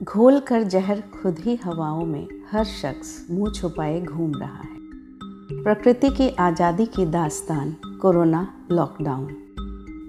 घोल कर जहर खुद ही हवाओं में हर शख्स मुंह छुपाए घूम रहा है। प्रकृति की आज़ादी की दास्तान, कोरोना लॉकडाउन।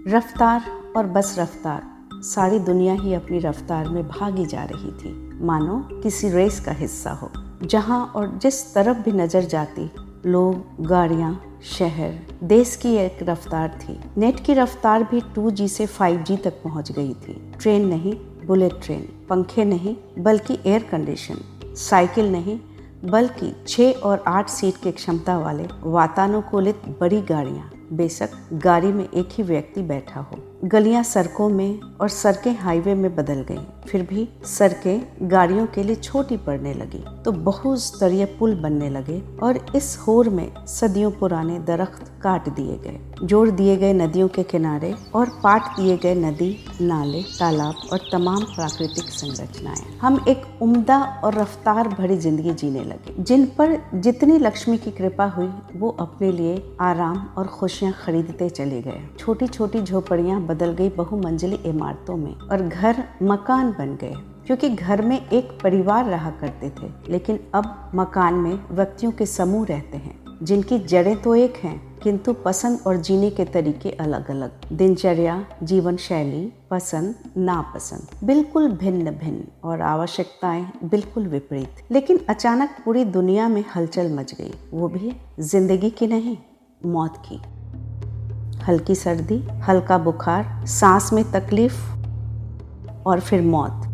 रफ्तार और बस रफ्तार, सारी दुनिया ही अपनी रफ्तार में भागी जा रही थी, मानो किसी रेस का हिस्सा हो। जहां और जिस तरफ भी नजर जाती, लोग, गाड़ियां, शहर, देश की एक रफ्तार थी। नेट की रफ्तार भी 2G से 5G तक पहुंच गई थी। ट्रेन नहीं, बुलेट ट्रेन, पंखे नहीं बल्कि एयर कंडीशन, साइकिल नहीं बल्कि 6 और 8 सीट की क्षमता वाले वातानुकूलित बड़ी गाड़ियां। बेशक गाड़ी में एक ही व्यक्ति बैठा हो। गलियां सड़कों में और सड़कें हाईवे में बदल गईं, फिर भी सड़कें गाड़ियों के लिए छोटी पड़ने लगी तो बहुस्तरीय पुल बनने लगे और इस होड़ में सदियों पुराने दरख्त काट दिए गए, जोड़ दिए गए नदियों के किनारे और पाट दिए गए नदी, नाले, तालाब और तमाम प्राकृतिक संरचनाएं। हम एक उम्दा और रफ्तार भरी जिंदगी जीने लगे। जिन पर जितनी लक्ष्मी की कृपा हुई वो अपने लिए आराम और खुशियां खरीदते चले गए। छोटी छोटी झोपड़ियां बदल गई बहुमंजिली इमारतों में और घर मकान बन गए, क्योंकि घर में एक परिवार रहा करते थे, लेकिन अब मकान में व्यक्तियों के समूह रहते हैं जिनकी जड़ें तो एक हैं किंतु पसंद और जीने के तरीके अलग अलग। दिनचर्या, जीवन शैली, पसंद नापसंद बिल्कुल भिन्न भिन्न और आवश्यकताएं बिल्कुल विपरीत। लेकिन अचानक पूरी दुनिया में हलचल मच गई, वो भी जिंदगी की नहीं, मौत की। हल्की सर्दी, हल्का बुखार, सांस में तकलीफ और फिर मौत।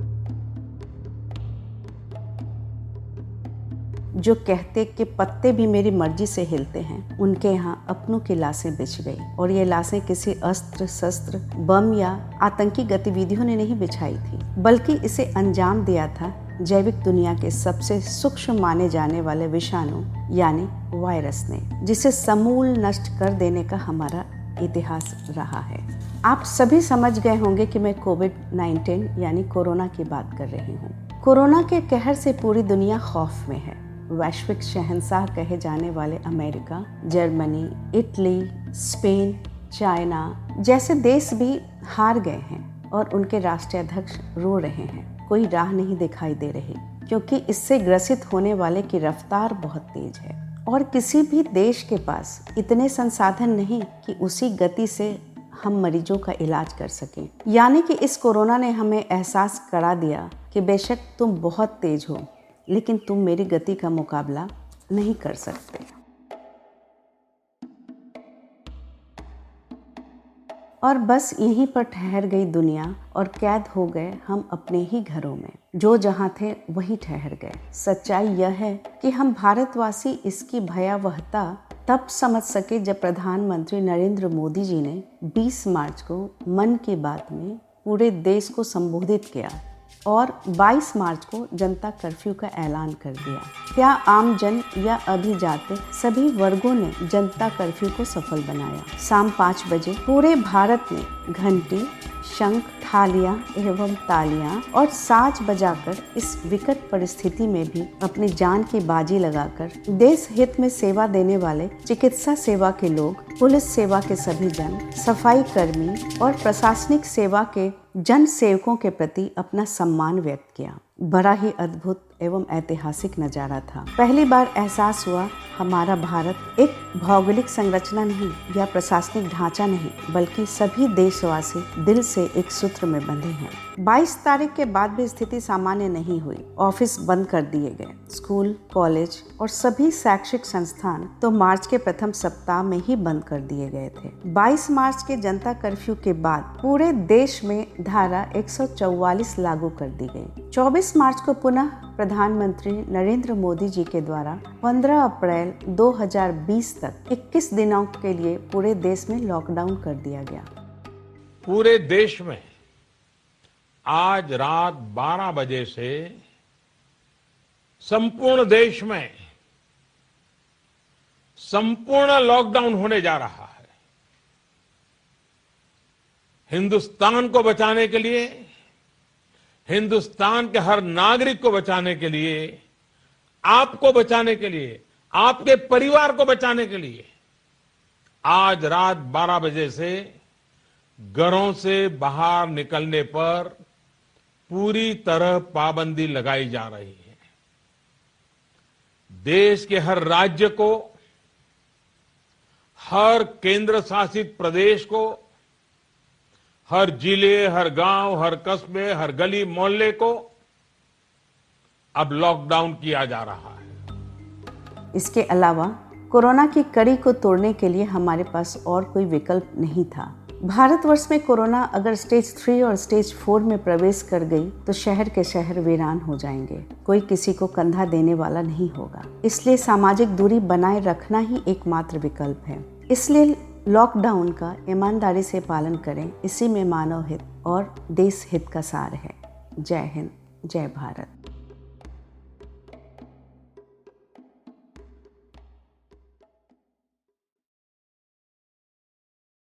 जो कहते कि पत्ते भी मेरी मर्जी से हिलते हैं, उनके यहाँ अपनों की लाशें बिछ गई। और ये लाशें किसी अस्त्र शस्त्र, बम या आतंकी गतिविधियों ने नहीं बिछाई थी, बल्कि इसे अंजाम दिया था जैविक दुनिया के सबसे सूक्ष्म माने जाने वाले विषाणु यानी वायरस ने, जिसे समूल नष्ट कर देने का हमारा इतिहास रहा है। आप सभी समझ गए होंगे कि मैं कोविड-19 यानी कोरोना की बात कर रही हूँ। कोरोना के कहर से पूरी दुनिया खौफ में है। वैश्विक शहंशाह कहे जाने वाले America, Germany, Italy, Spain, China जैसे देश भी हार गए हैं और उनके राष्ट्रीय अध्यक्ष रो रहे हैं। कोई राह नहीं दिखाई दे रही, क्योंकि इससे ग्रसित होने वाले की रफ्तार बहुत तेज है और किसी भी देश के पास इतने संसाधन नहीं कि उसी गति से हम मरीजों का इलाज कर सकें। यानी कि इस कोरोना ने हमें एहसास करा दिया कि बेशक तुम बहुत तेज हो, लेकिन तुम मेरी गति का मुकाबला नहीं कर सकते। और बस यहीं पर ठहर गई दुनिया और कैद हो गए हम अपने ही घरों में। जो जहां थे वहीं ठहर गए। सच्चाई यह है कि हम भारतवासी इसकी भयावहता तब समझ सके जब प्रधानमंत्री नरेंद्र मोदी जी ने 20 मार्च को मन की बात में पूरे देश को संबोधित किया और 22 मार्च को जनता कर्फ्यू का ऐलान कर दिया। क्या आम जन या अभिजाते सभी वर्गों ने जनता कर्फ्यू को सफल बनाया। शाम 5 बजे पूरे भारत में घंटी, शंख, थालियां एवं तालियां और साज बजाकर इस विकट परिस्थिति में भी अपनी जान की बाजी लगाकर देश हित में सेवा देने वाले चिकित्सा सेवा के लोग, पुलिस सेवा के सभी जन, सफाई कर्मी और प्रशासनिक सेवा के जन सेवकों के प्रति अपना सम्मान व्यक्त किया। बड़ा ही अद्भुत एवं ऐतिहासिक नजारा था। पहली बार एहसास हुआ हमारा भारत एक भौगोलिक संरचना नहीं या प्रशासनिक ढांचा नहीं, बल्कि सभी देशवासी दिल से एक सूत्र में बंधे हैं। 22 तारीख के बाद भी स्थिति सामान्य नहीं हुई। ऑफिस बंद कर दिए गए, स्कूल, कॉलेज और सभी शैक्षिक संस्थान तो मार्च के प्रथम सप्ताह में ही बंद कर दिए गए थे। 22 मार्च के जनता कर्फ्यू के बाद पूरे देश में धारा 144 लागू कर दी गई। 24 मार्च को पुनः प्रधानमंत्री नरेंद्र मोदी जी के द्वारा 15 अप्रैल 2020 तक 21 दिनों के लिए पूरे देश में लॉकडाउन कर दिया गया। पूरे देश में आज रात 12 बजे से संपूर्ण देश में संपूर्ण लॉकडाउन होने जा रहा है। हिंदुस्तान को बचाने के लिए, हिंदुस्तान के हर नागरिक को बचाने के लिए, आपको बचाने के लिए, आपके परिवार को बचाने के लिए आज रात 12 बजे से घरों से बाहर निकलने पर पूरी तरह पाबंदी लगाई जा रही है। देश के हर राज्य को, हर केंद्र शासित प्रदेश को, हर जिले, हर गांव, हर कस्बे, हर गली मोहल्ले को अब लॉकडाउन किया जा रहा है। इसके अलावा कोरोना की कड़ी को तोड़ने के लिए हमारे पास और कोई विकल्प नहीं था। भारतवर्ष में कोरोना अगर स्टेज 3 और स्टेज 4 में प्रवेश कर गई तो शहर के शहर वीरान हो जाएंगे। कोई किसी को कंधा देने वाला नहीं होगा। इसलिए सामाजिक दूरी बनाए रखना ही एकमात्र विकल्प है। इसलिए लॉकडाउन का ईमानदारी से पालन करें। इसी में मानव हित और देश हित का सार है। जय हिंद, जय भारत।